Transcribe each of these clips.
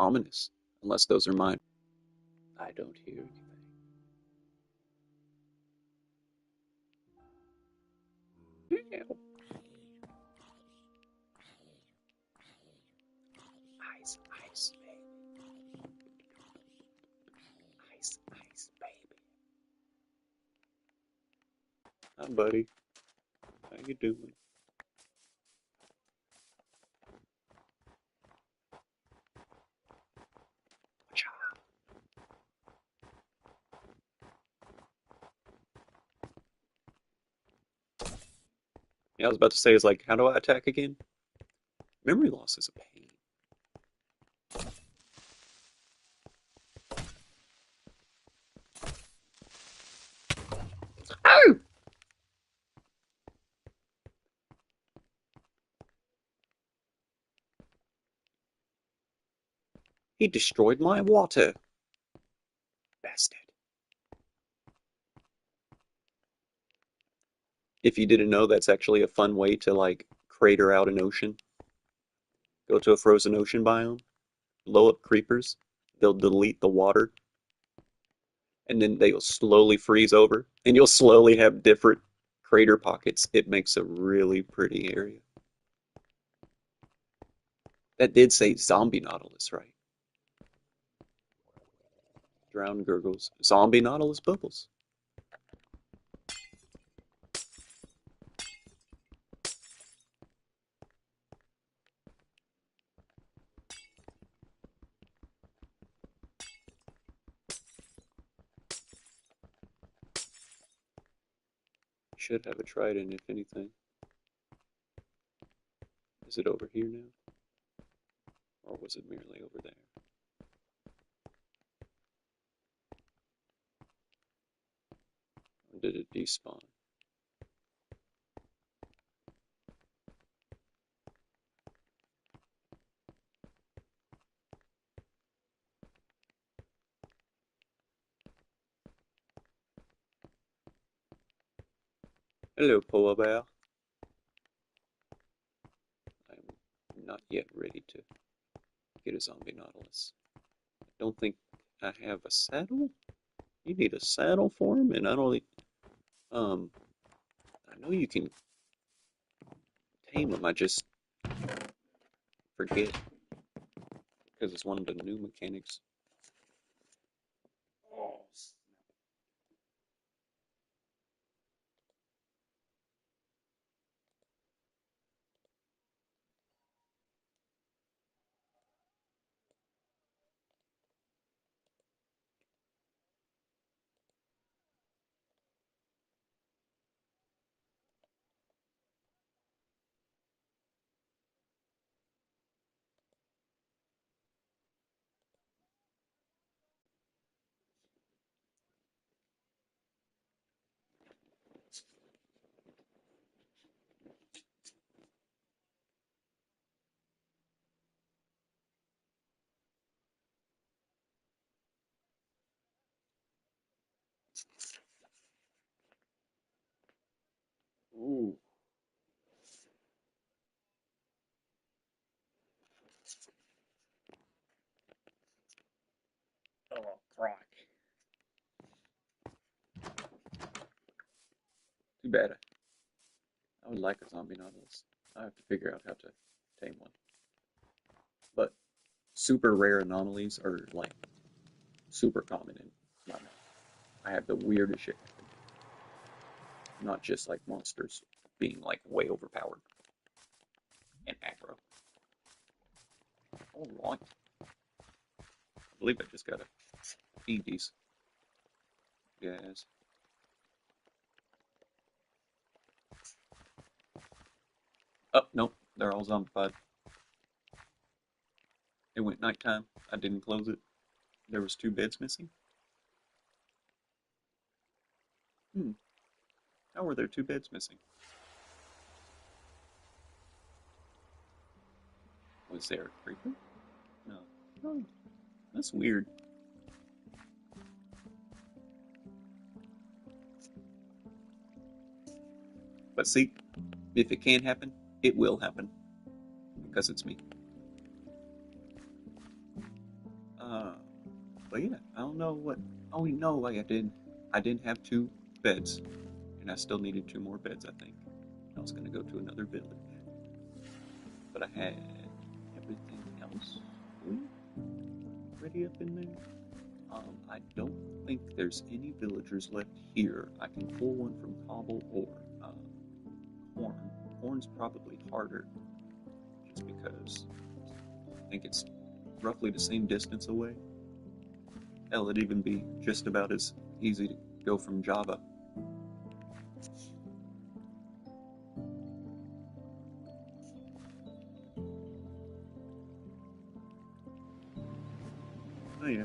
ominous, unless those are mine. I don't hear anything. Ew. Ice, ice, baby. Ice, ice, baby. Hi, buddy. How you doing? Yeah, I was about to say, is like, how do I attack again? Memory loss is a pain. Oh! He destroyed my water. Bastard. If you didn't know, that's actually a fun way to, like, crater out an ocean. Go to a frozen ocean biome, blow up creepers, they'll delete the water, and then they'll slowly freeze over, and you'll slowly have different crater pockets. It makes a really pretty area. That did say zombie nautilus, right? Drowned gurgles. Zombie nautilus bubbles. Should have a trident, if anything. Is it over here now? Or was it merely over there? Or did it despawn? Hello, polar bear. I'm not yet ready to get a zombie nautilus. I don't think I have a saddle. You need a saddle for him, and I don't. Um, I know you can tame him. I just forget because it's one of the new mechanics. Ooh. Oh, crack. Too bad. I would like a zombie nautilus. I have to figure out how to tame one. But super rare anomalies are like super common in my map. I have the weirdest shit happen. Not just like monsters being like way overpowered and aggro. Alright. I believe I just gotta feed these guys. Oh, nope. They're all zombified. It went nighttime. I didn't close it. There was two beds missing. Hmm. How were there two beds missing? Was there a creeper? No. Oh, that's weird. But see, if it can happen, it will happen. Because it's me. Uh, but yeah, I don't know what. Oh no, like I didn't have two beds, and I still needed two more beds. I think I was gonna go to another village, but I had everything else ready up in there. I don't think there's any villagers left here. I can pull one from cobble or horn. Horn's probably harder, just because I think it's roughly the same distance away. Hell, it'd even be just about as easy to go from Java. Oh yeah.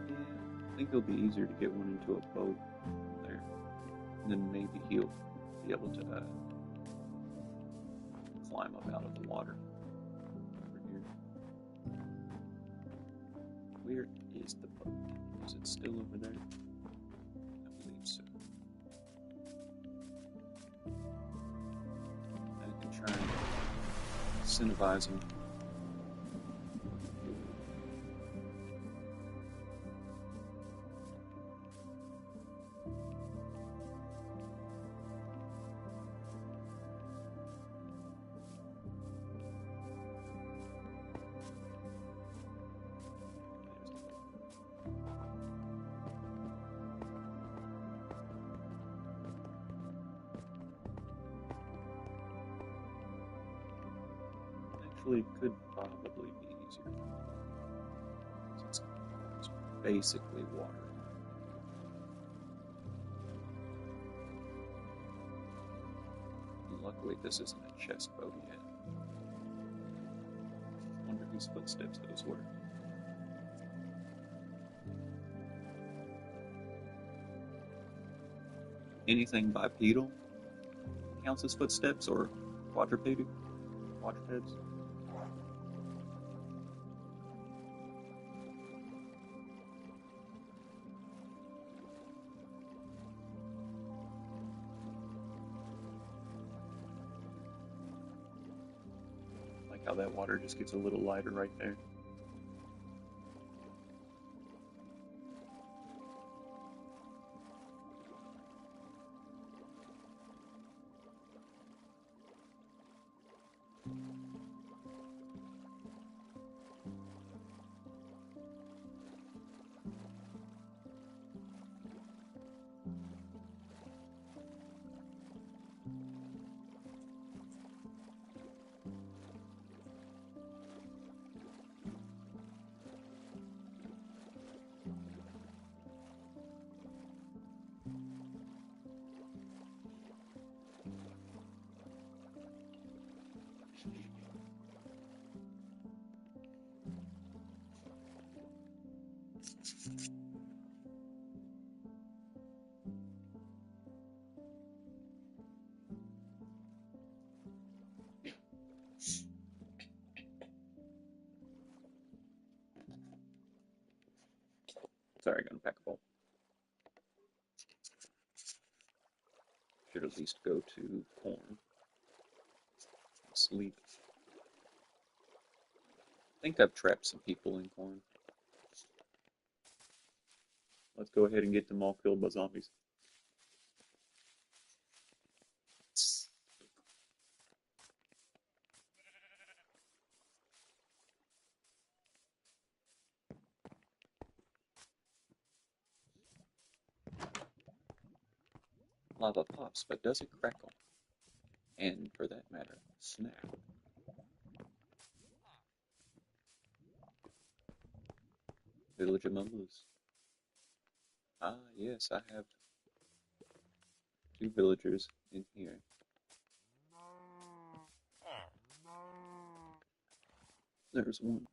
Yeah, I think it'll be easier to get one into a boat there. And then maybe he'll be able to climb up out of the water over here. Where is the boat? Is it still over there? I believe so. I can try and incentivize him. Actually, it could probably be easier. It's basically water. And luckily, this isn't a chest boat yet. Wonder whose footsteps those were. Anything bipedal counts as footsteps, or quadrupedal? Quadrupeds? Like how that water just gets a little lighter right there. Sorry, I got a pack of bowl. Should at least go to corn and sleep. I think I've trapped some people in corn. Let's go ahead and get them all killed by zombies. Lava pops, but does it crackle? And for that matter, snap. Village of Mumbles. Ah, yes, I have 2 villagers in here. There's one.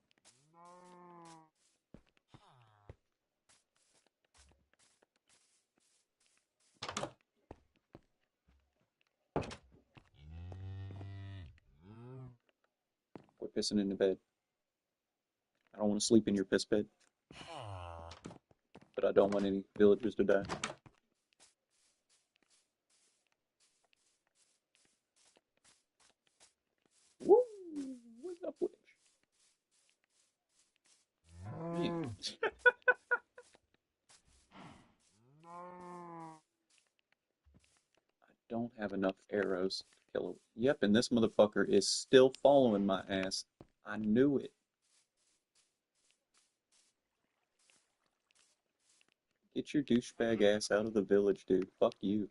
Quit pissing in the bed. I don't want to sleep in your piss bed. But I don't want any villagers to die. Woo! What's up, witch? Man. I don't have enough arrows to kill it. Yep, and this motherfucker is still following my ass. I knew it. Get your douchebag ass out of the village, dude. Fuck you.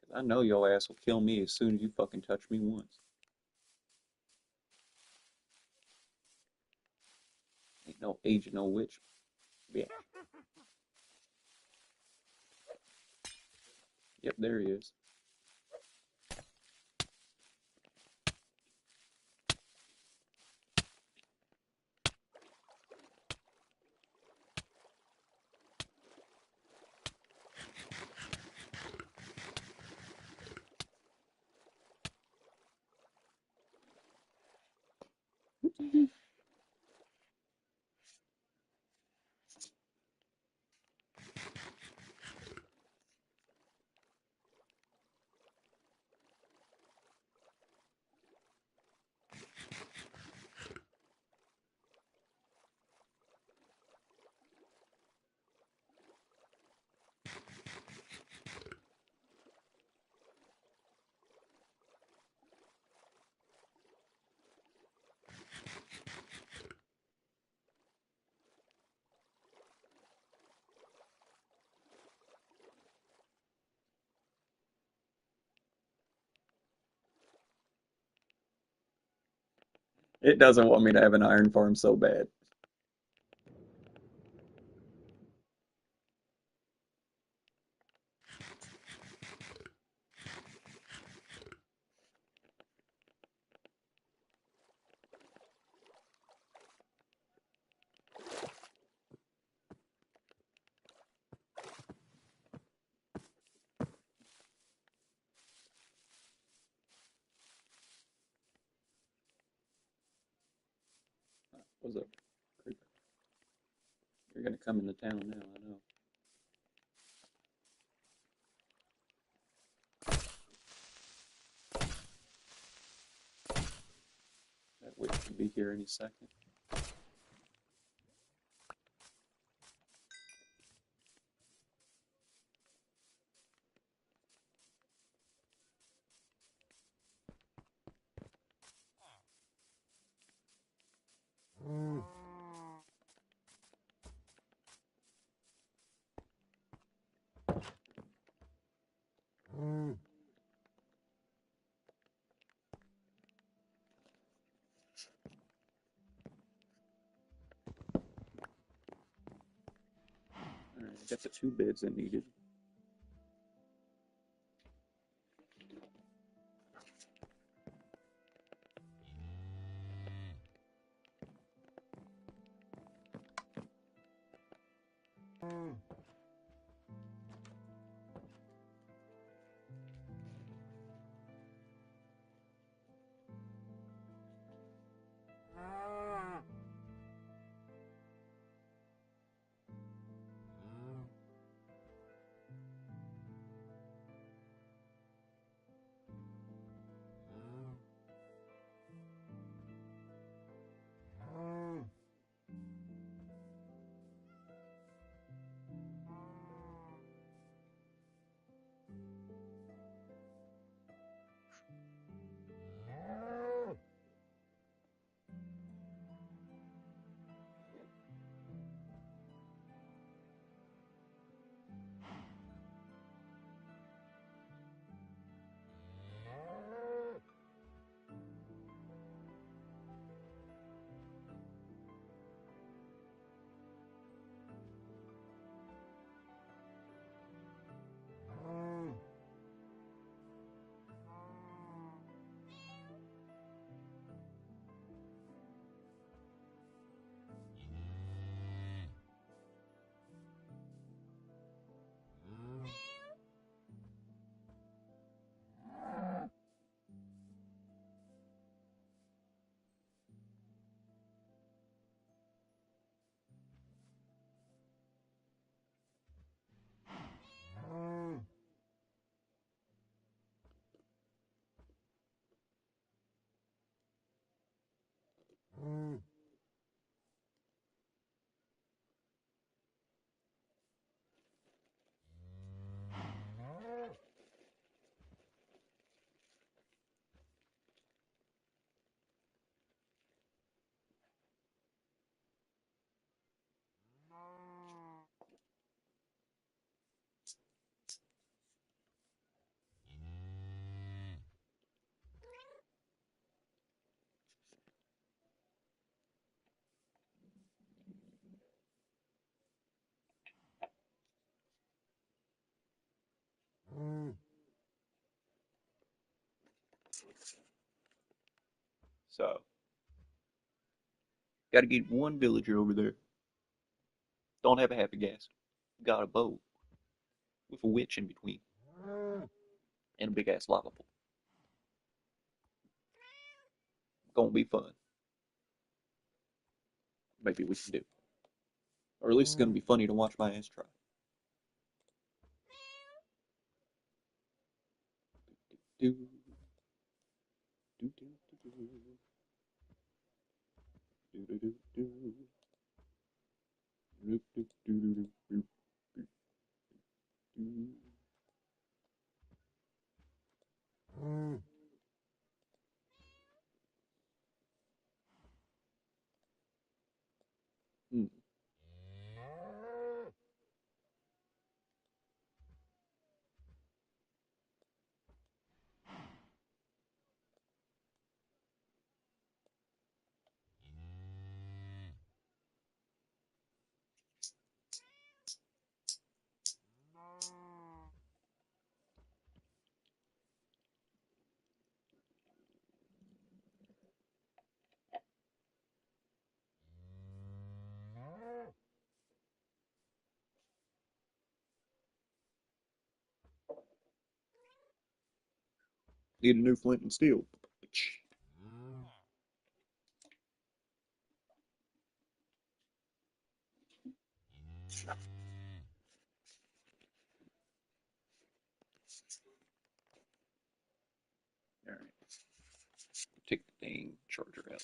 Cause I know your ass will kill me as soon as you fucking touch me once. Ain't no agent, no witch. Yeah. Yep, there he is. It doesn't want me to have an iron farm so bad. What's up, creeper? You're gonna come into town now, I know. That witch should be here any second. Alright, I got the 2 beds I needed. So, got to get one villager over there. Don't have a happy gas. Got a boat with a witch in between and a big ass lava pool. Gonna be fun. Maybe we can do. Or at least it's gonna be funny to watch my ass try. Do, do, do, do, do, do, do, do, do. Do, do, do, do, do, do, do. Hmm. Need a new flint and steel. All right. Take the dang charger out.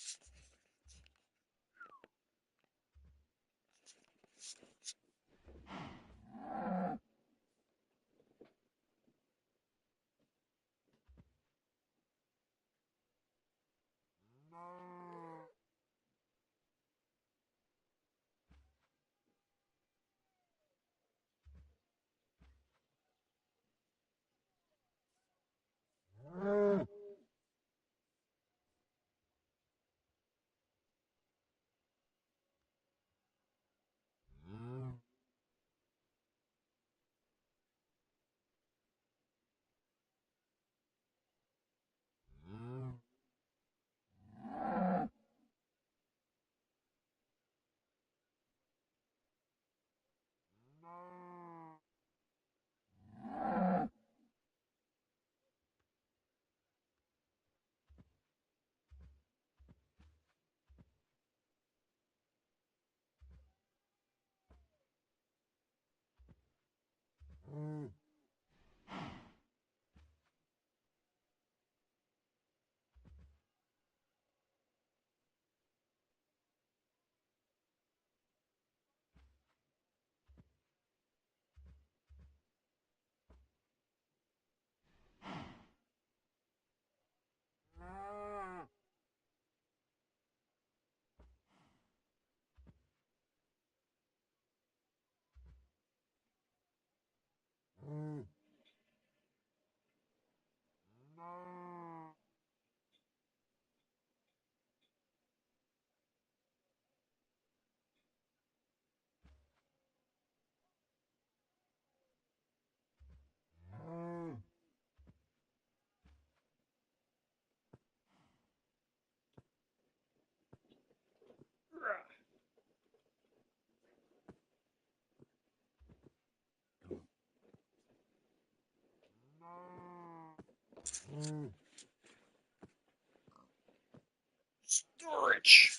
Storage.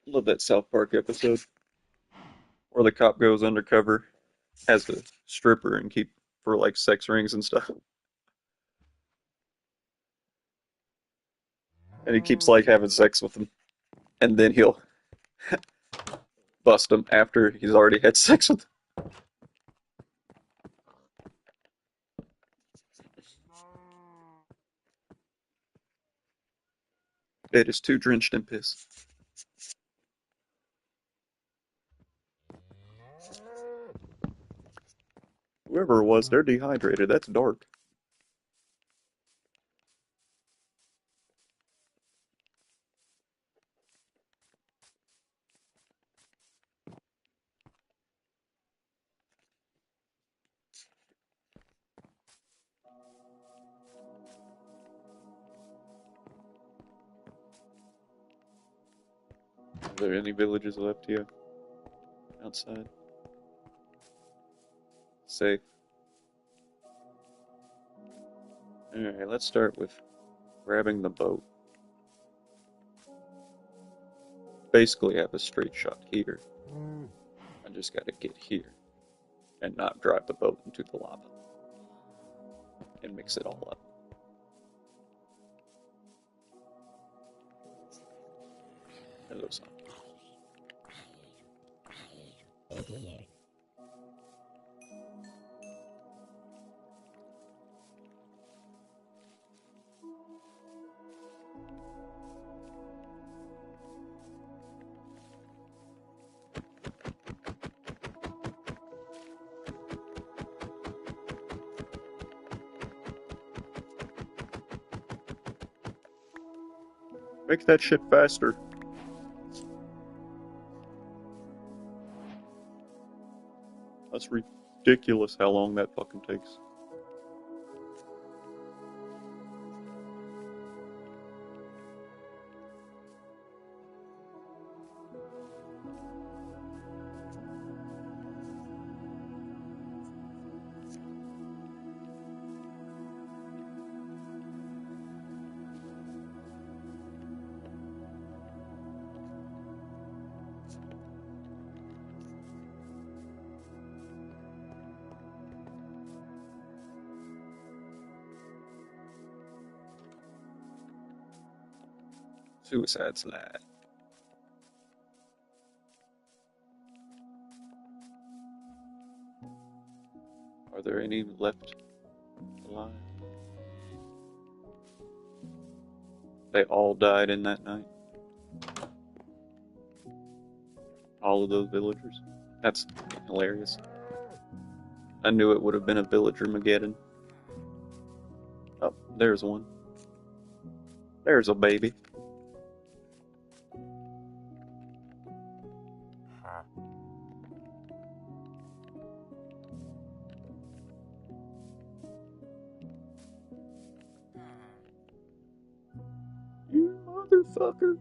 Love that South Park episode where the cop goes undercover, has a stripper and keep for like sex rings and stuff, and he keeps like having sex with them, and then he'll bust him after he's already had sex with them. It is too drenched in piss. Whoever it was, they're dehydrated. That's dark. Are there any villages left here? Outside? Safe. Alright, let's start with grabbing the boat. Basically, I have a straight shot here. I just gotta get here and not drive the boat into the lava and mix it all up. Hello, son. Make that shit faster. That's ridiculous how long that fucking takes. Suicide slide. Are there any left alive? They all died in that night. All of those villagers. That's hilarious. I knew it would have been a villager Mageddon. Oh, there's one. There's a baby. You motherfucker.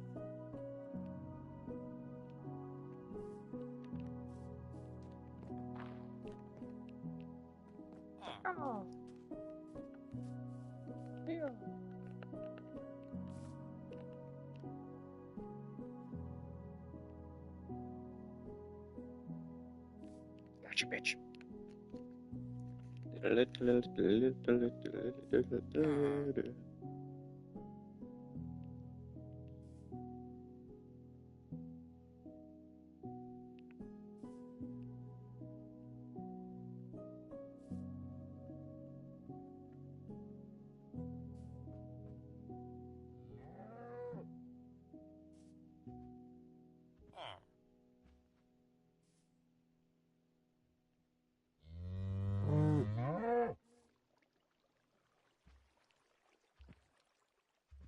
Oh. Yeah. Gotcha, bitch.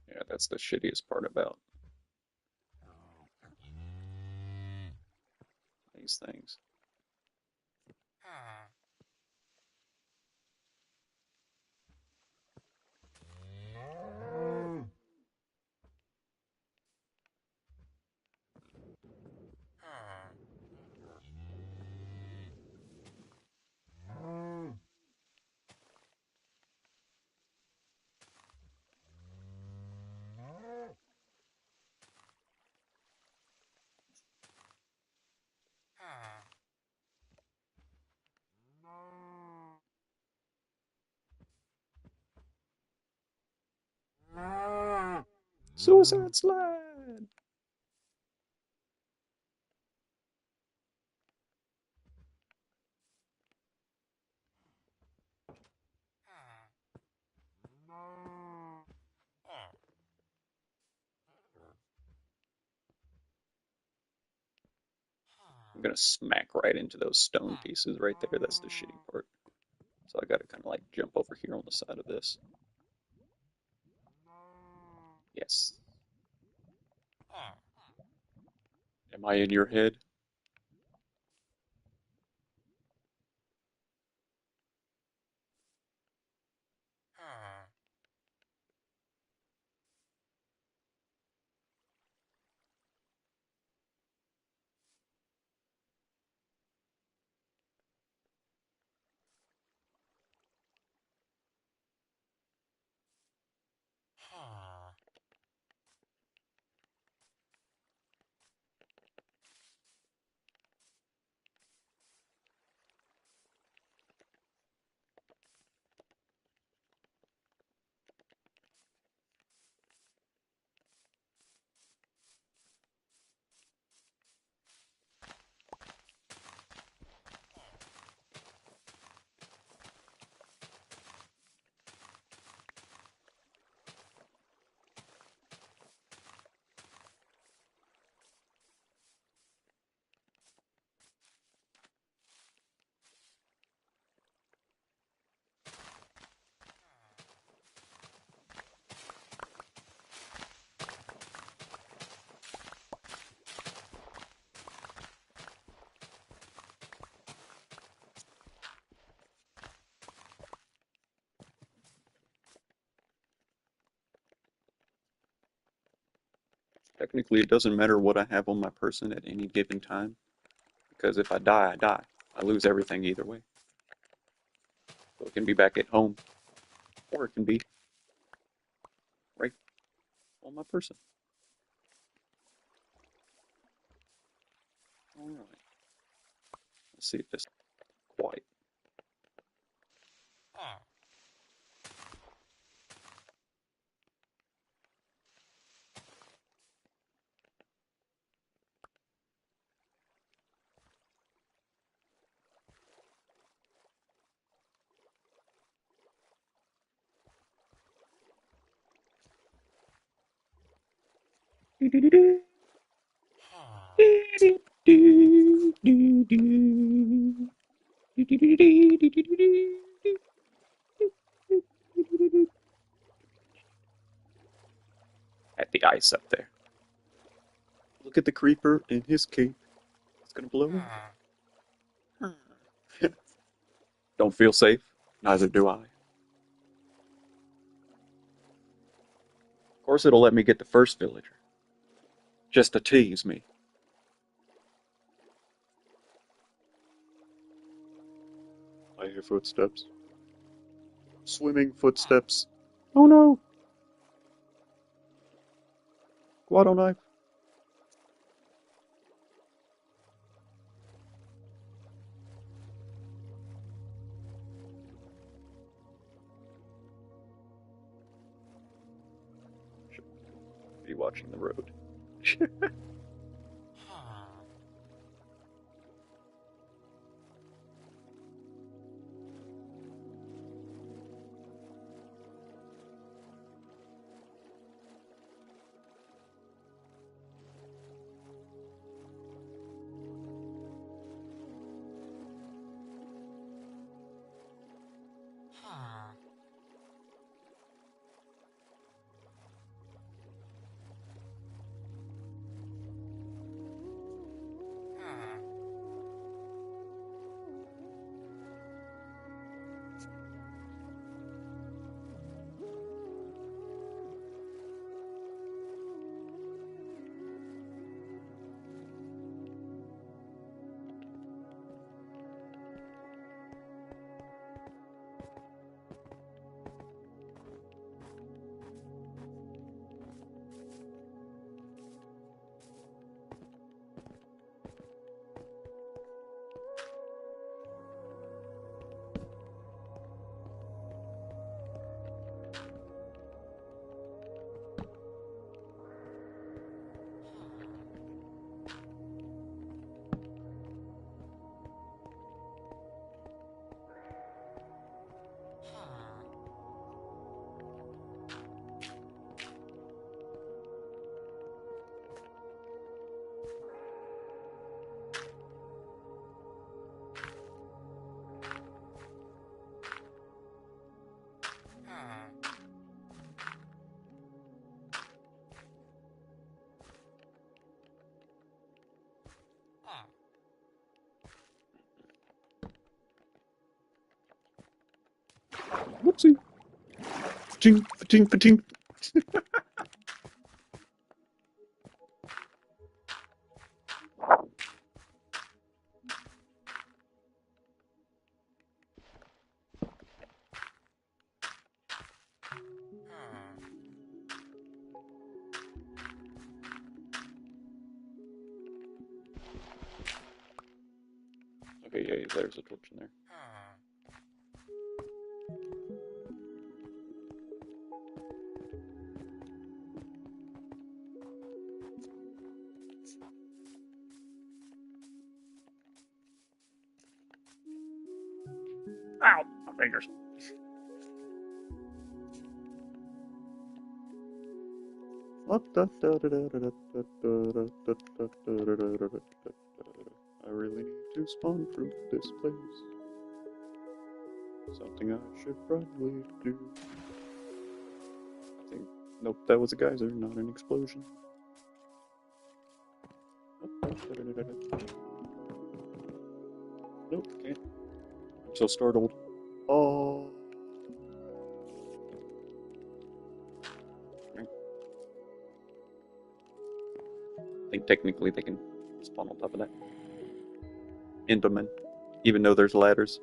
Yeah, that's the shittiest part about these things. Suicide slide. I'm gonna smack right into those stone pieces right there. That's the shitty part. So I gotta kind of like jump over here on the side of this. Yes. Am I in your head? Technically, it doesn't matter what I have on my person at any given time, because if I die, I die. I lose everything either way. So it can be back at home, or it can be right on my person. Alright, let's see if this is quiet. At the ice up there. Look at the creeper in his cape. It's gonna blow up. Don't feel safe? Neither do I. Of course it'll let me get the first villager. Just to tease me. I hear footsteps. Swimming footsteps. Oh no! Guado knife. Should be watching the road. Whoopsie. Fa-ting, fa-ting, fa-ting. Okay, yeah, there's a torch in there. Ow! My fingers. I really need to spawn proof this place. Something I should probably do. I think. Nope, that was a geyser, not an explosion. Nope, can't. I'm so startled. Oh. think technically they can spawn on top of that. Enderman, even though there's ladders.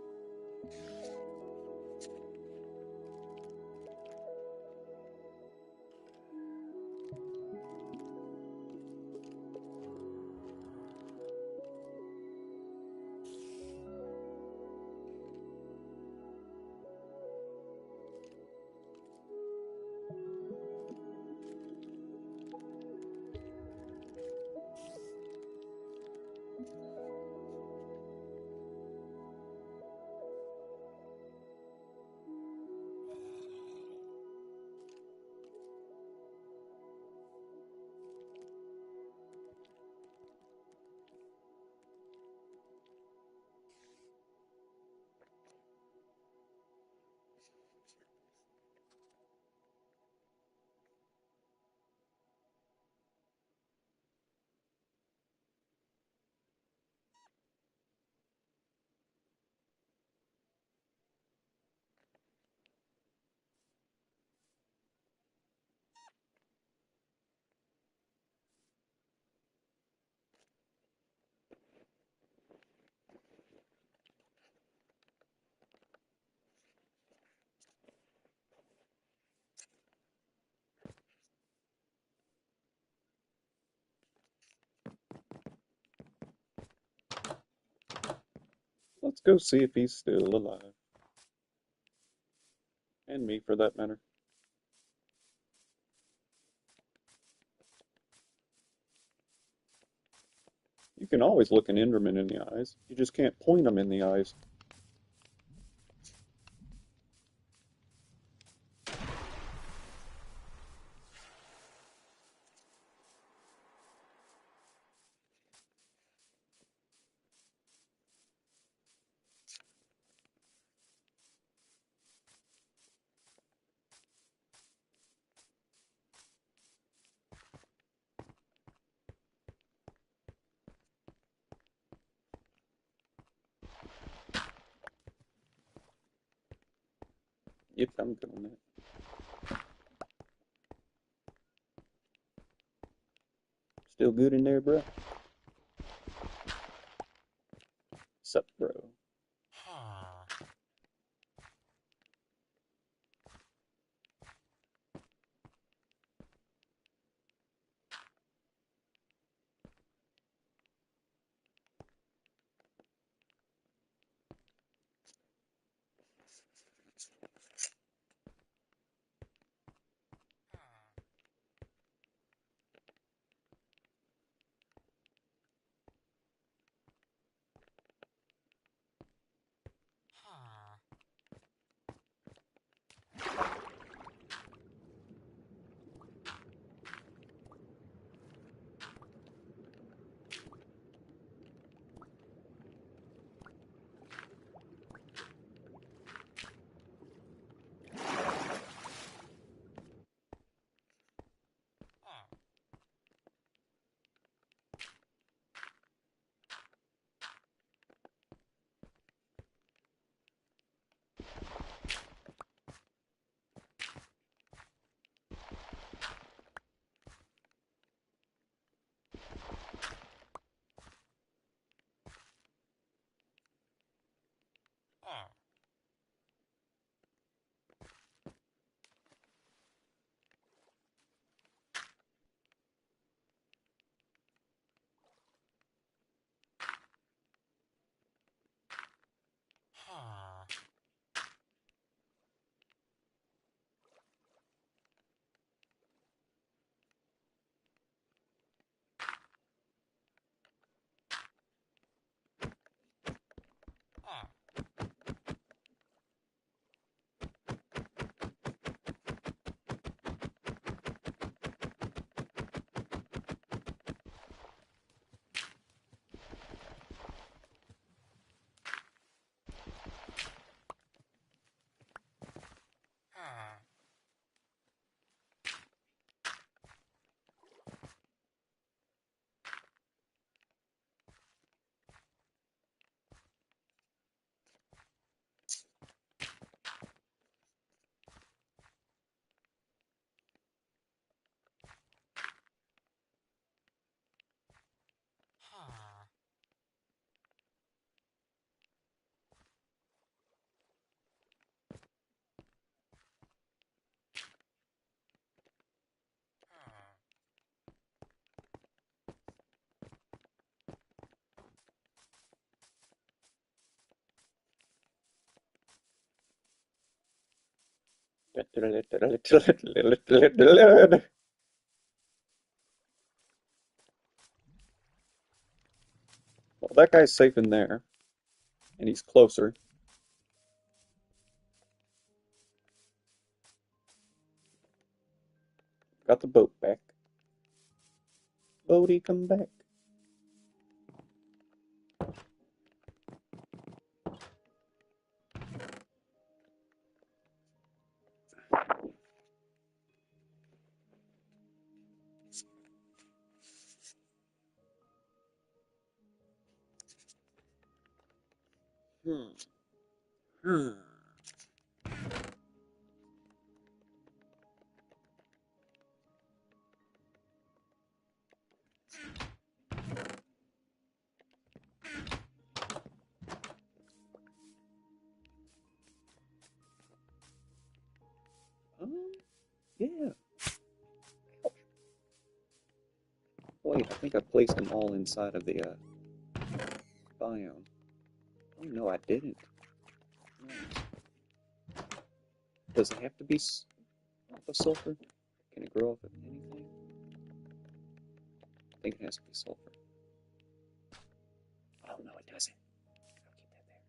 Let's go see if he's still alive. And me, for that matter. You can always look an Enderman in the eyes. You just can't point them in the eyes. Yep, I'm good on that. Still good in there, bro? Sup, bro? Well, that guy's safe in there, and he's closer. Got the boat back. Boaty, come back. Hmm. Hmm. Yeah. Wait, I think I placed them all inside of the biome. Oh no, I didn't. Does it have to be off of sulfur? Can it grow off of anything? I think it has to be sulfur. Oh no, it doesn't. I'll keep that there.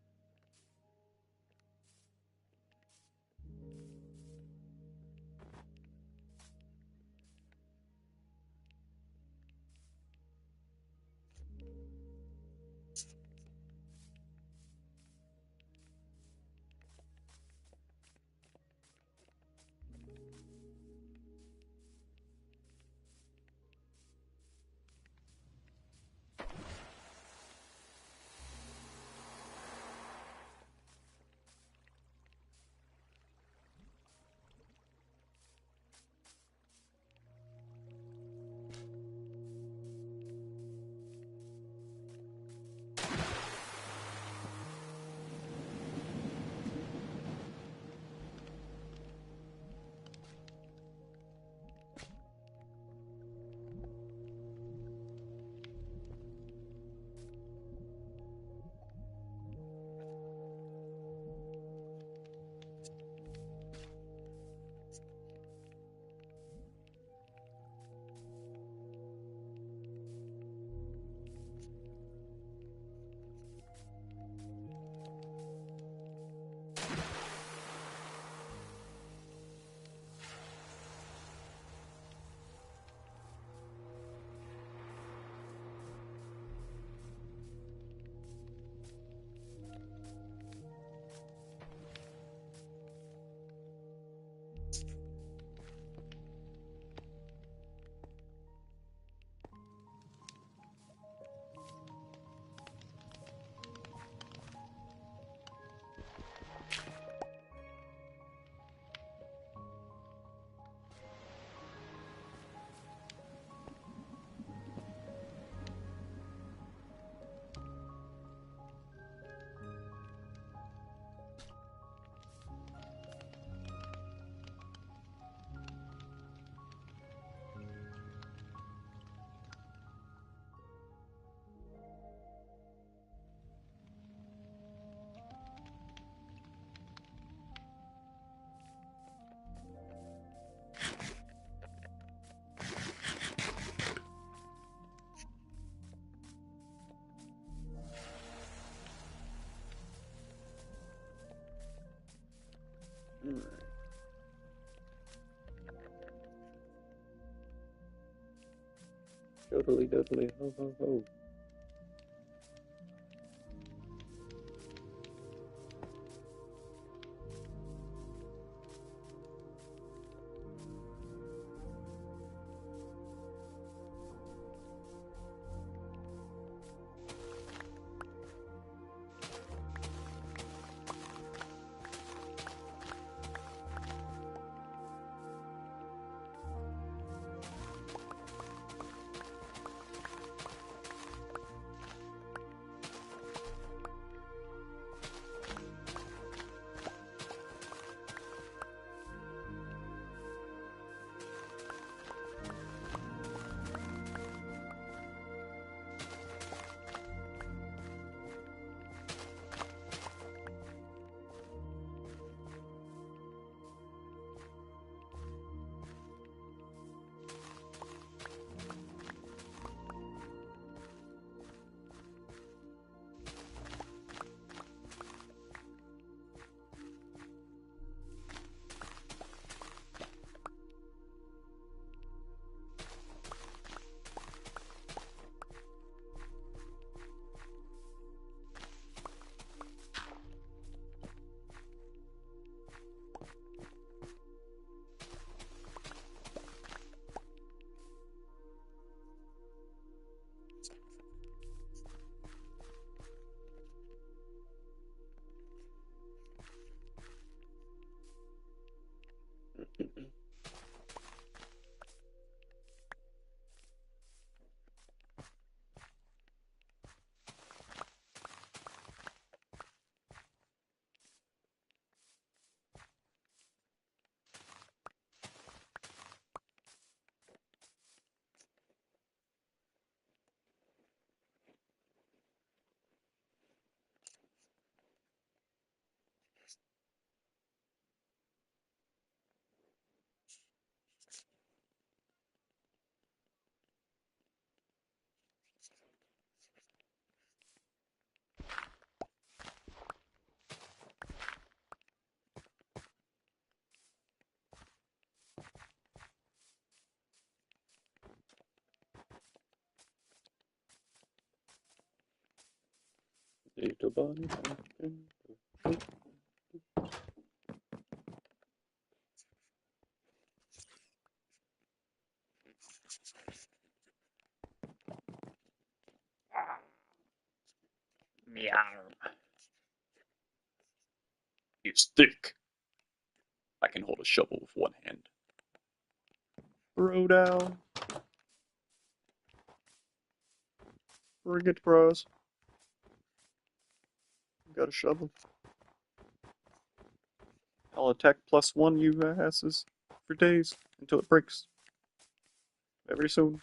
Alright. Totally, totally, ho, ho, ho. Little bunny pumpkin. Meow. It's thick. I can hold a shovel with one hand. Throw down. Bring it, bros. Got a shovel. I'll attack +1 you asses for days until it breaks. Very soon.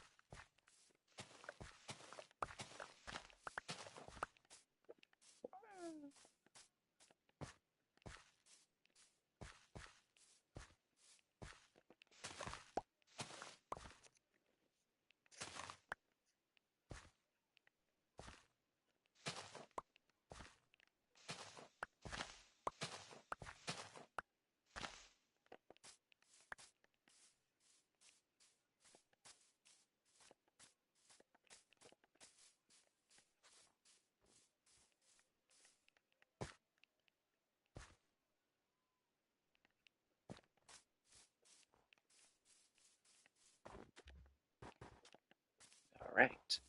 Alright.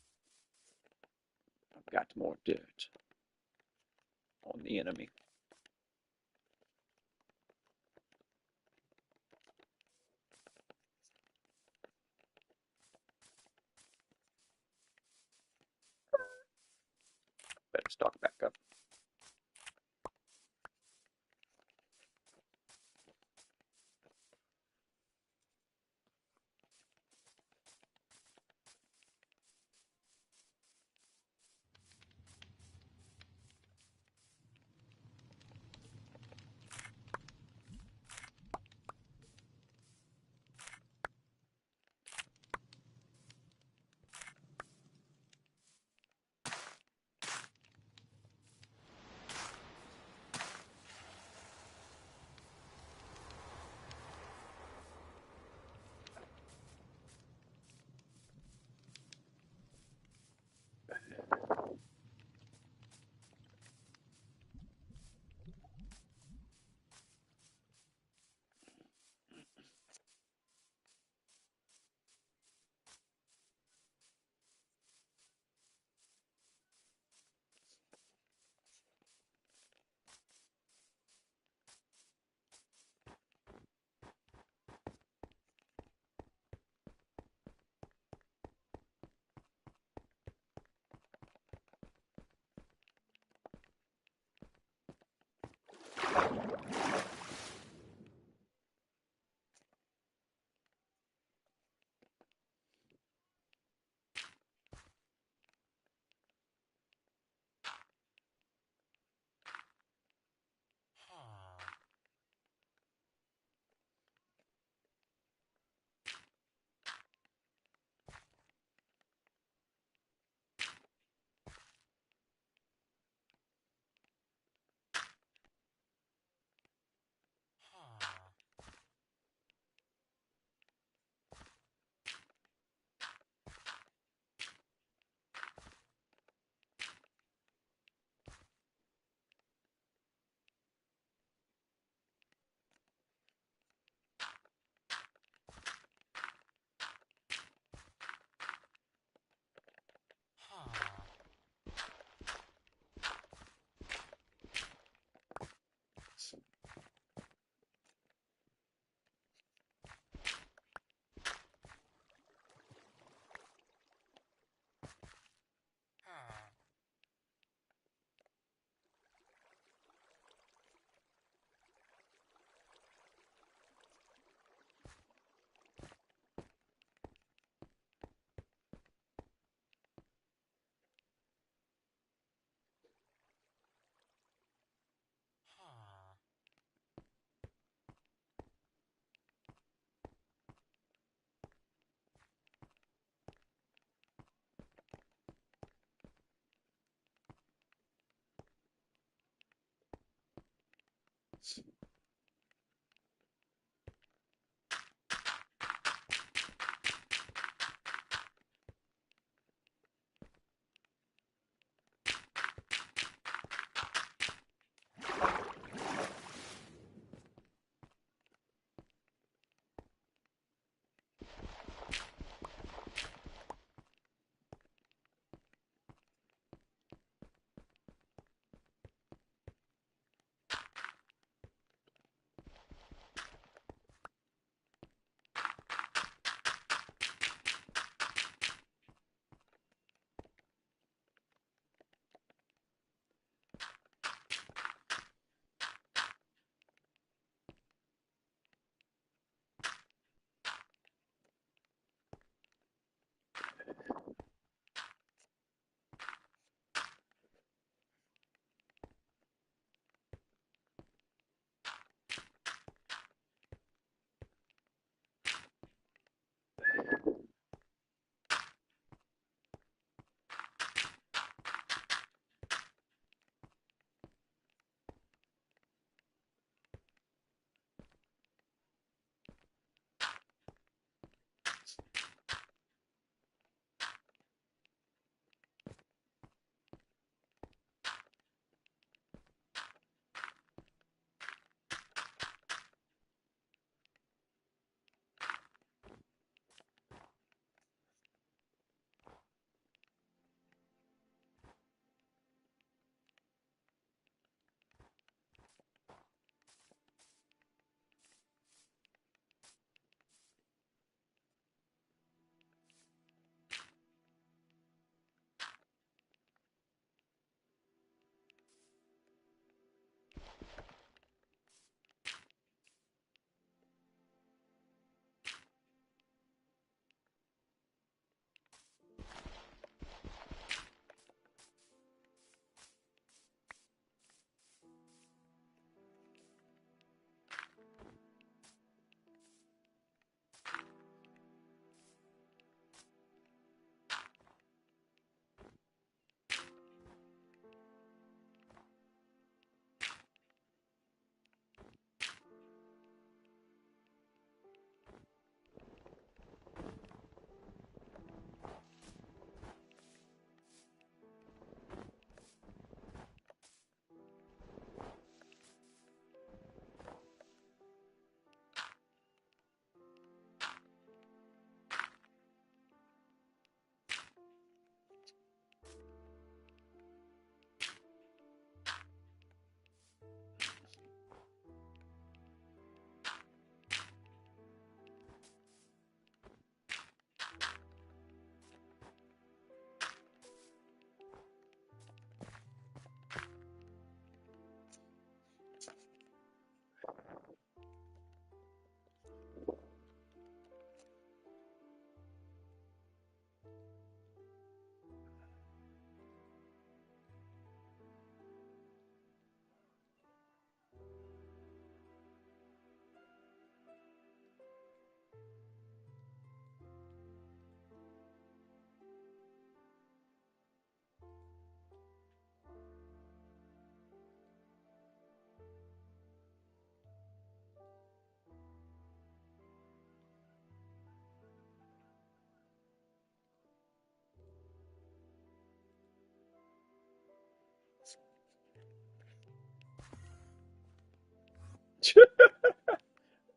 I've got more dirt on the enemy. Better stock back up.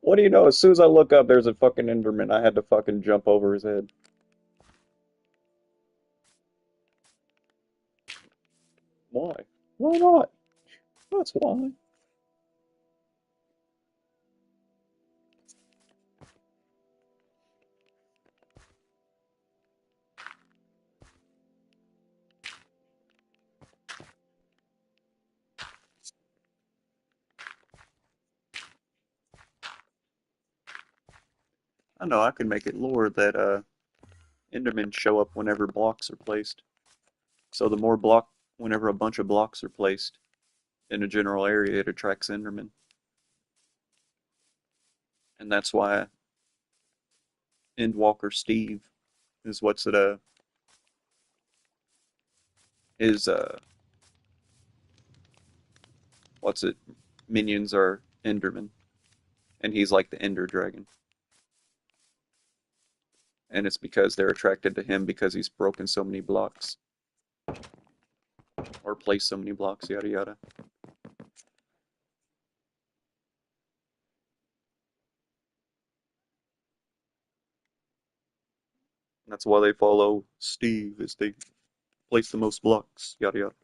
What do you know? As soon as I look up, there's a fucking Enderman. I had to fucking jump over his head. Why? Why not? That's why. I know I could make it lore that Endermen show up whenever blocks are placed. So whenever a bunch of blocks are placed in a general area, it attracts Endermen, and that's why Endwalker Steve is is what's it minions are Endermen, and he's like the Ender Dragon, and it's because they're attracted to him because he's broken so many blocks or placed so many blocks, yada yada. That's why they follow Steve, is they place the most blocks, yada yada.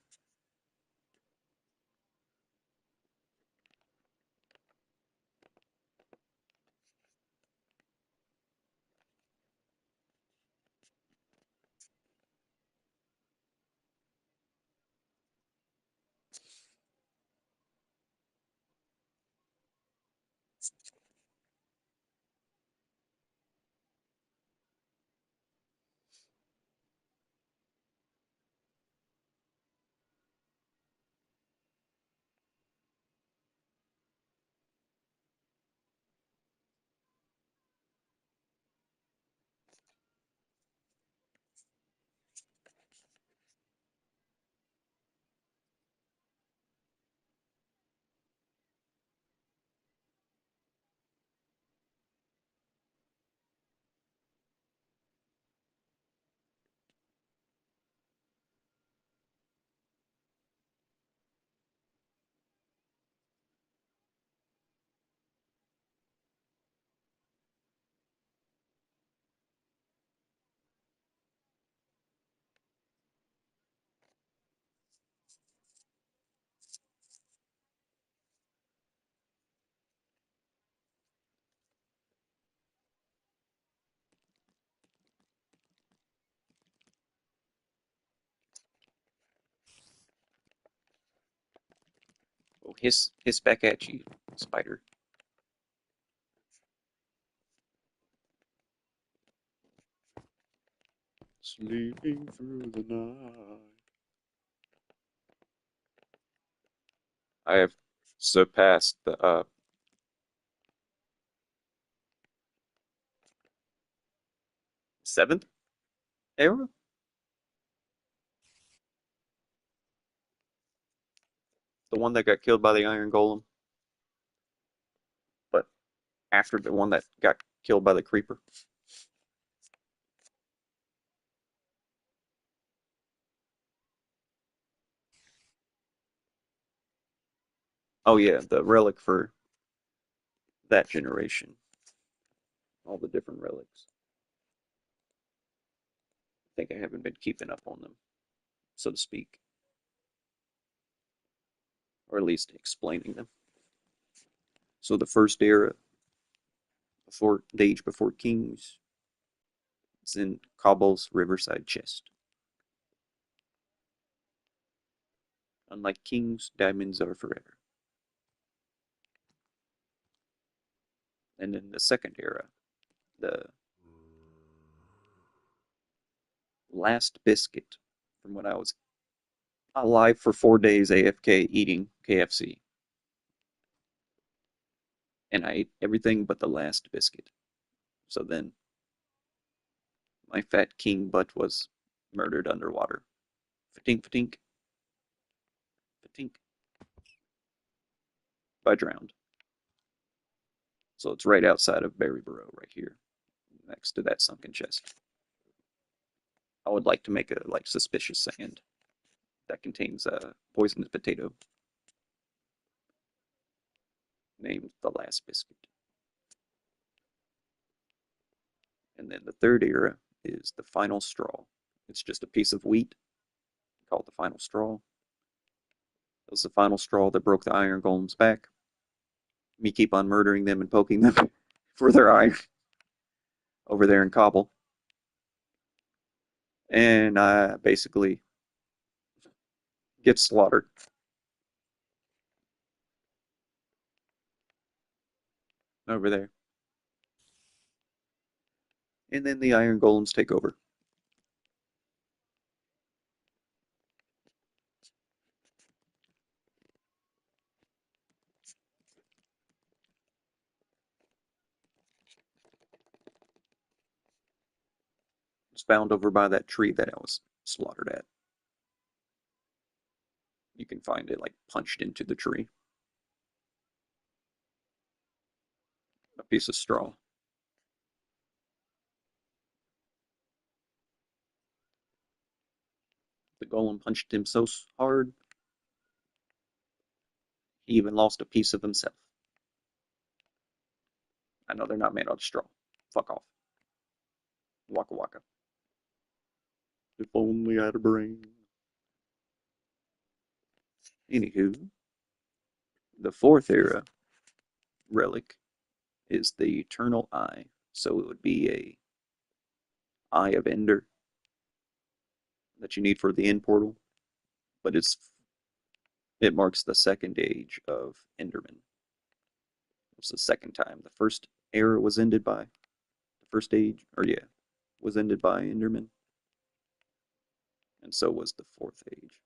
Oh, hiss back at you, spider. Sleeping through the night. I have surpassed the seventh era, the one that got killed by the Iron Golem, but after the one that got killed by the Creeper. Oh yeah, the relic for that generation. All the different relics. I think I haven't been keeping up on them, so to speak, or at least explaining them. So the first era, before the age before kings, it's in Kabal's Riverside chest. Unlike kings, diamonds are forever. And in the second era, the last biscuit from when I was alive for 4 days AFK eating KFC. And I ate everything but the last biscuit. So then my fat king butt was murdered underwater. Fatink, fatink, fatink. I drowned. So it's right outside of Berry Burrow, right here, next to that sunken chest. I would like to make a like suspicious sand that contains a poisonous potato named the last biscuit. then the third era is the final straw. It's just a piece of wheat called the final straw. It was the final straw that broke the iron golem's back. Me keep on murdering them and poking them for their iron over there in Cobble. And I basically get slaughtered over there. And then the iron golems take over. It's found over by that tree that I was slaughtered at. You can find it like punched into the tree. A piece of straw. The golem punched him so hard, he even lost a piece of himself. I know they're not made out of straw. Fuck off. Waka waka. If only I had a brain. Anywho, the fourth era relic is the Eternal Eye. So it would be a Eye of Ender that you need for the end portal, but it marks the second age of Enderman. It's the second time. The first era was ended by the first age, or yeah, was ended by Enderman, and so was the fourth age.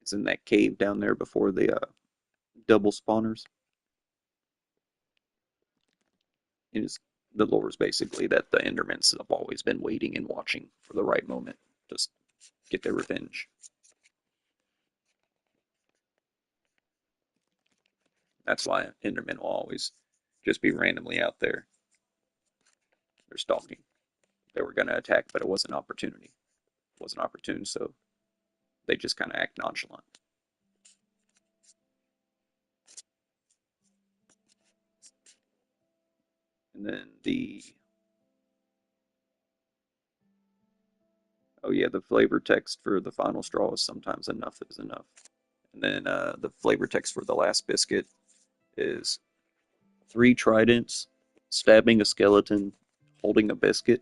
It's in that cave down there before the double spawners. It is the lore is basically that the Endermans have always been waiting and watching for the right moment to get their revenge. That's why Endermen will always just be randomly out there. They're stalking. They were going to attack, but it was an opportunity. It wasn't opportune, so they just kind of act nonchalant. And then oh yeah, the flavor text for the final straw is sometimes enough is enough. And then the flavor text for the last biscuit is 3 tridents, stabbing a skeleton, holding a biscuit.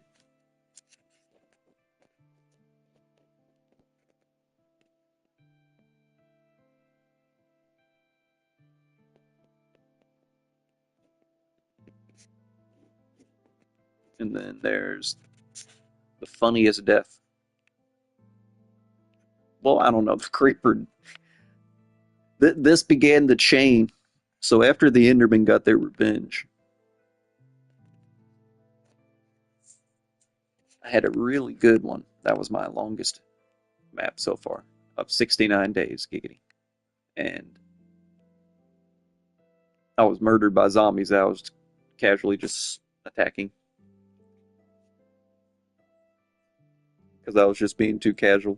And then there's the funniest death. Well, I don't know. The creeper. This began the chain. So after the Endermen got their revenge, I had a really good one. That was my longest map so far of 69 days, giggity. And I was murdered by zombies that I was casually just attacking because I was just being too casual.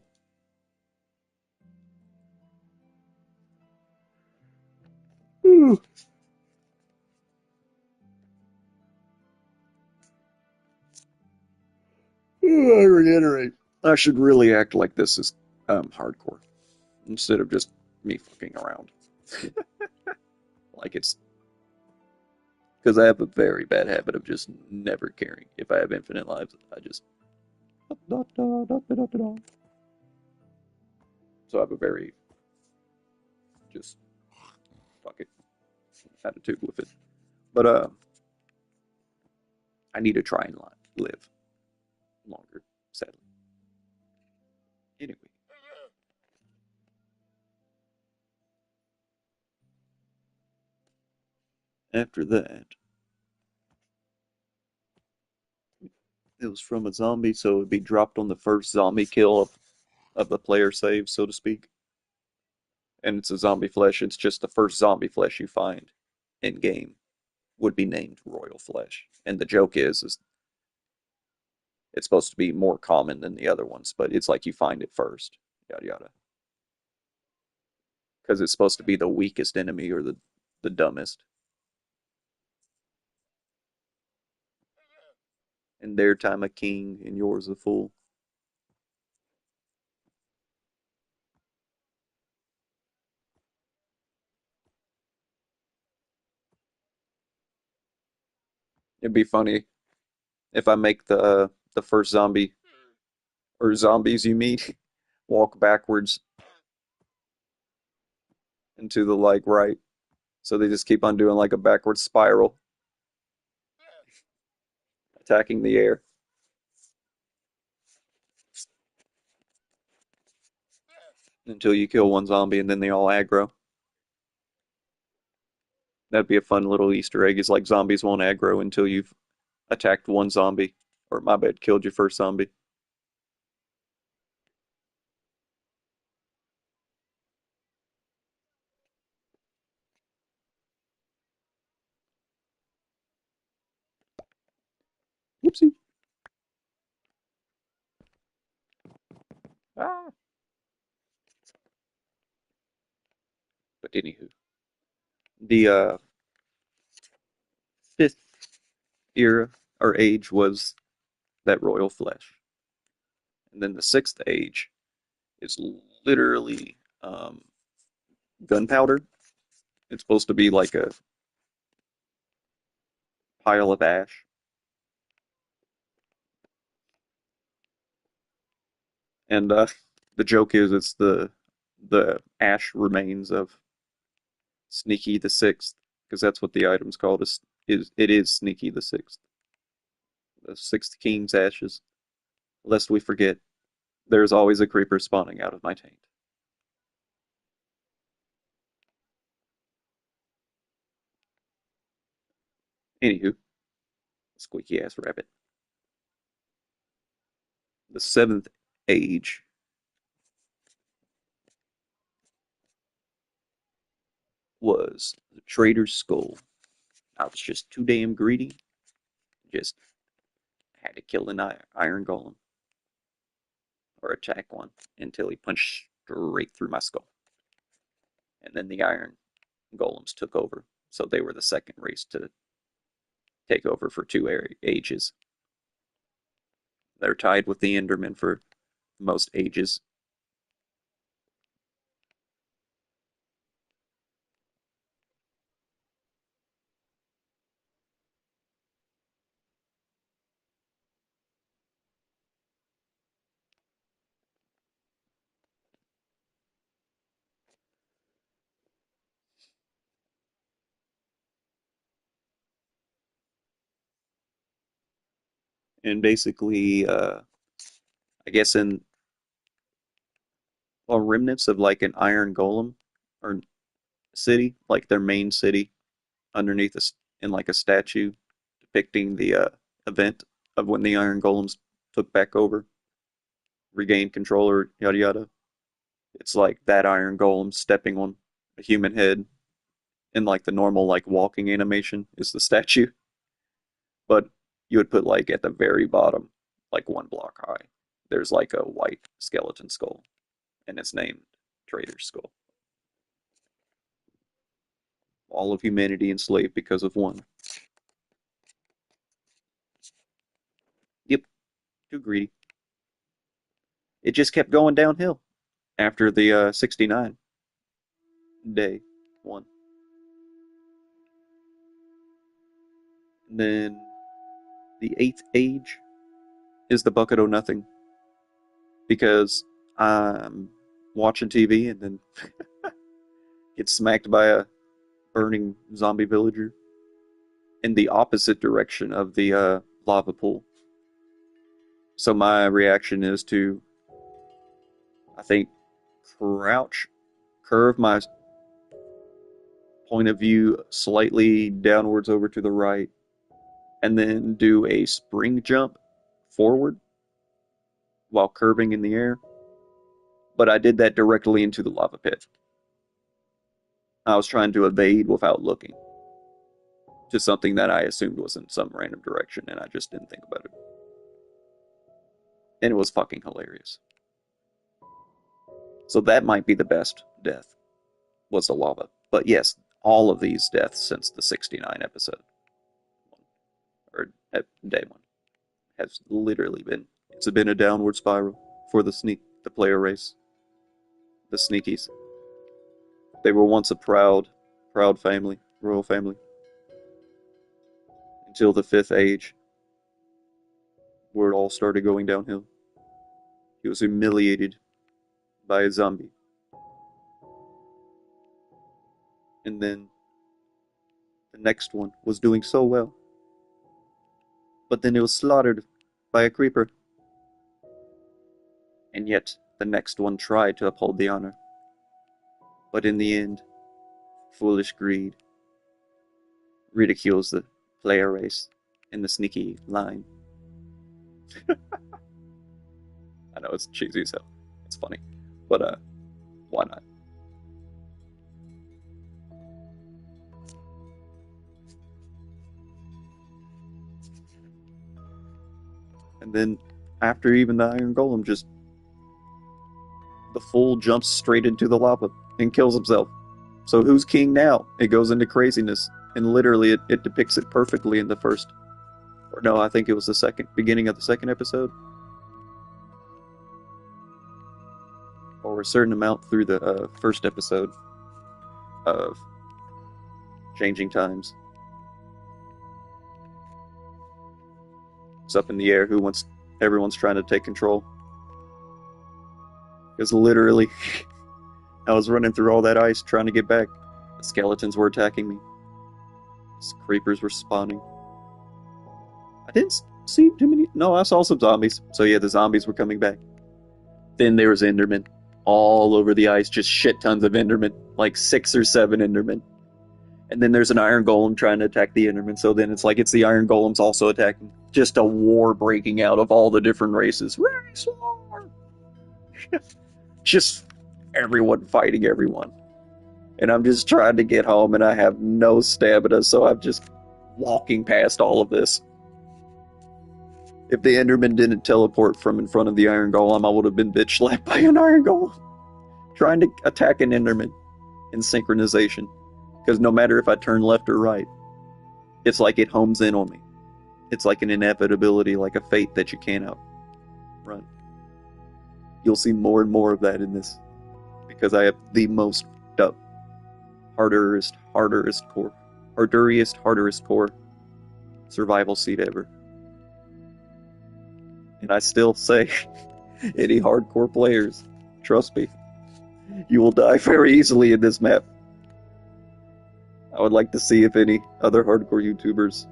I reiterate, I should really act like this is hardcore instead of just me fucking around. Like it's because I have a very bad habit of just never caring. If I have infinite lives, I just so I have a very just fuck it attitude with it. But I need to try and live longer, sadly. Anyway, after that, it was from a zombie, so it'd be dropped on the first zombie kill of the player save, so to speak. And it's a zombie flesh. It's just the first zombie flesh you find in game would be named royal flesh. And the joke is it's supposed to be more common than the other ones, but it's like you find it first. Yada yada. because it's supposed to be the weakest enemy or the dumbest. In their time a king, and yours a fool. It'd be funny if I make the first zombie or zombies you meet walk backwards into the like right, so they just keep on doing like a backward spiral, attacking the air until you kill one zombie, and then they all aggro. That'd be a fun little Easter egg. Is like zombies won't aggro until you've attacked one zombie, or my bad, killed your first zombie. Whoopsie. Ah. But anywho, the fifth era or age was that royal flesh, and then the sixth age is literally gunpowder. It's supposed to be like a pile of ash, and the joke is it's the ash remains of Sneaky the Sixth, because that's what the item's called. Is it is Sneaky the Sixth, the sixth king's ashes. Lest we forget, there's always a creeper spawning out of my taint. Anywho, squeaky ass rabbit. The seventh age was the trader's skull. I was just too damn greedy. Just had to kill an iron golem or attack one until he punched straight through my skull. And then the iron golems took over. So they were the second race to take over for two ages. They're tied with the Endermen for most ages. And basically, I guess in well, remnants of like an iron golem or city, like their main city, underneath in like a statue depicting the event of when the iron golems took back over, regained control, or yada yada. It's like that iron golem stepping on a human head in like the normal like walking animation is the statue, but you would put like at the very bottom, like one block high, there's like a white skeleton skull, and it's named Trader's Skull. All of humanity enslaved because of one. Yep, too greedy. It just kept going downhill after the 69 day one. And then the eighth age is the bucket o' nothing because I'm watching TV and then get smacked by a burning zombie villager in the opposite direction of the lava pool. So my reaction is to, I think, crouch, curve my point of view slightly downwards over to the right, and then do a spring jump forward while curving in the air. But I did that directly into the lava pit. I was trying to evade without looking to something that I assumed was in some random direction, and I just didn't think about it. And it was fucking hilarious. So that might be the best death. was the lava. But yes, all of these deaths since the 69 episode, or day one, has literally been, it's been a downward spiral for the player race, the sneakies. They were once a proud family, royal family, until the fifth age, where it all started going downhill. He was humiliated by a zombie, and then the next one was doing so well, but then it was slaughtered by a creeper, and yet the next one tried to uphold the honor, but in the end, foolish greed ridicules the player race in the sneaky line. I know it's cheesy as hell. It's funny, but why not? And then after even the Iron Golem, just the fool jumps straight into the lava and kills himself. So who's king now? It goes into craziness, and literally it depicts it perfectly in the first, or no, I think it was the second beginning of the second episode, or a certain amount through the first episode of Changing Times. It's up in the air who wants. Everyone's trying to take control. Because literally, I was running through all that ice trying to get back. The skeletons were attacking me. Creepers were spawning. I didn't see too many. No, I saw some zombies. So yeah, the zombies were coming back. Then there was Enderman all over the ice, just shit tons of Enderman, like 6 or 7 Enderman. And then there's an Iron Golem trying to attack the Enderman. So then it's like it's the Iron Golems also attacking. Just a war breaking out of all the different races. Race war! Just everyone fighting everyone. And I'm just trying to get home, and I have no stamina, so I'm just walking past all of this. If the Enderman didn't teleport from in front of the Iron Golem, I would have been bitch slapped by an Iron Golem. Trying to attack an Enderman in synchronization. Because no matter if I turn left or right, it's like it homes in on me. It's like an inevitability, like a fate that you can't outrun. You'll see more and more of that in this. Because I have the most up harderiest core survival seed ever. And I still say, any hardcore players, trust me, you will die very easily in this map. I would like to see if any other hardcore YouTubers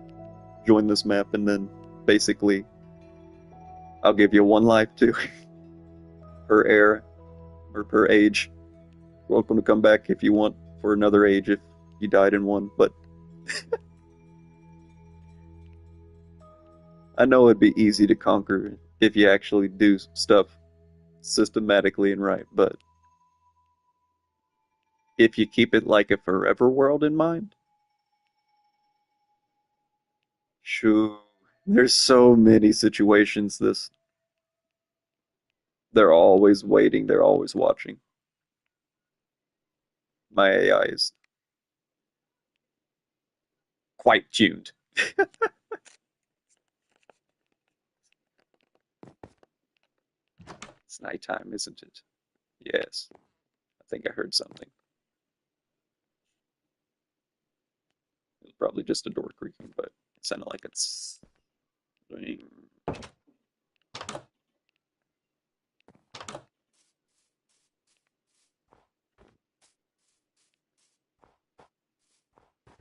join this map, and then basically I'll give you 1 life too per era or per age. Welcome to come back if you want for another age if you died in one, but I know it'd be easy to conquer if you actually do stuff systematically and right, but if you keep it like a forever world in mind, shoo, there's so many situations they're always waiting, they're always watching. My AI is quite tuned. It's nighttime, isn't it? Yes. I think I heard something. It was probably just a door creaking, but it sounded like it's.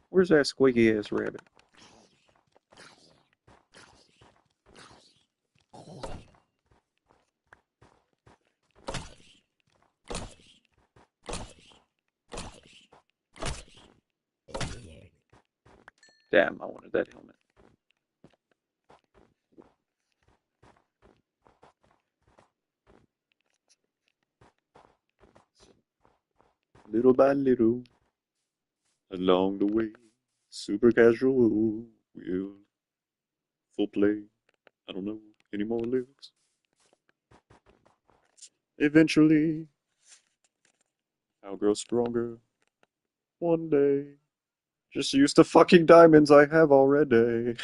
Where's that squeaky ass rabbit? Damn, I wanted that helmet. Little by little, along the way, super casual, will full play. I don't know any more lyrics. Eventually, I'll grow stronger One day. Just use the fucking diamonds I have already.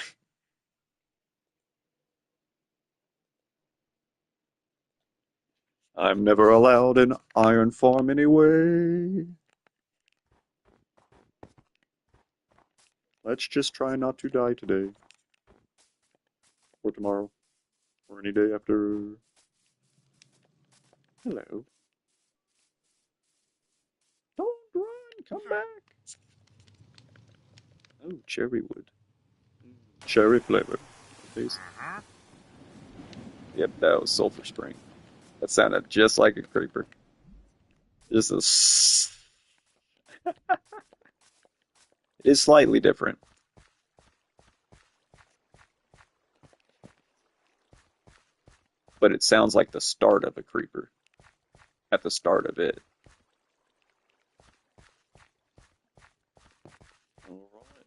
I'm never allowed an iron farm anyway. Let's just try not to die today, or tomorrow, or any day after. Hello. Don't run, come back. Oh, cherry wood. Cherry flavor, please. Yep, that was sulfur spring. That sounded just like a creeper. Just a It's slightly different, but it sounds like the start of a creeper at the start of it. All right.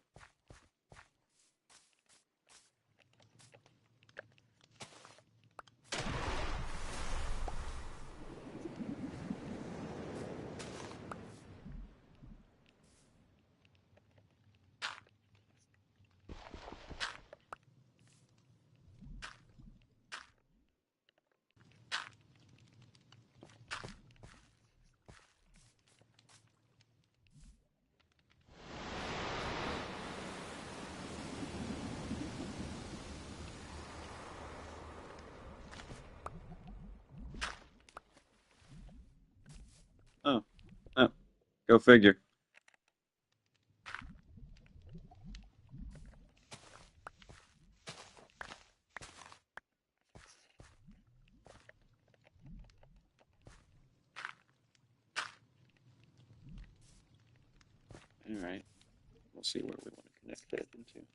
Oh, oh, go figure. All right. We'll see where we want to connect that into.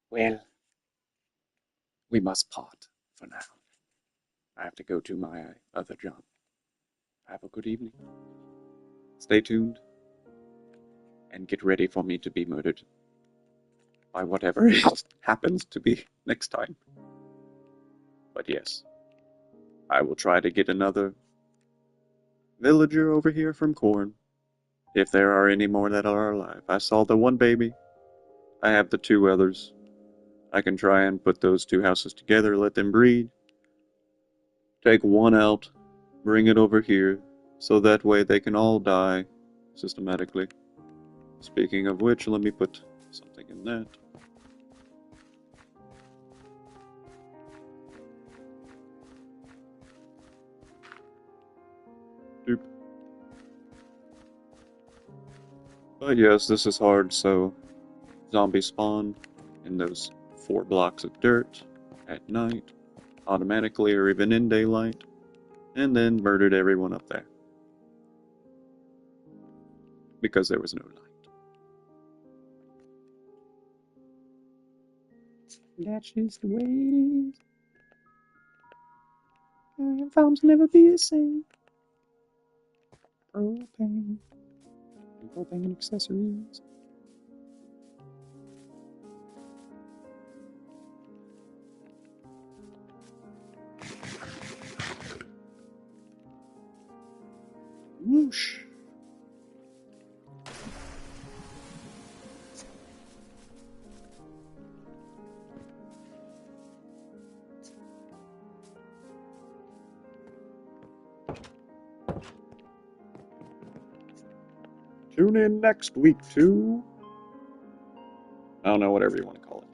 Well, we must part for now. I have to go to my other job. Have a good evening. Stay tuned and get ready for me to be murdered by whatever it happens to be next time. But yes, I will try to get another villager over here from Corn, if there are any more that are alive. I saw the one baby. I have the two others. I can try and put those two houses together, let them breed, take one out, bring it over here, so that way they can all die systematically. Speaking of which, let me put something in that. Doop. But yes, this is hard, so zombies spawn in those 4 blocks of dirt at night, automatically or even in daylight, and then murdered everyone up there. Because there was no light. That's just the way it is. Farms never be the same. Propane. Propane accessories. Whoosh. Tune in next week to, I don't know, whatever you want to call it.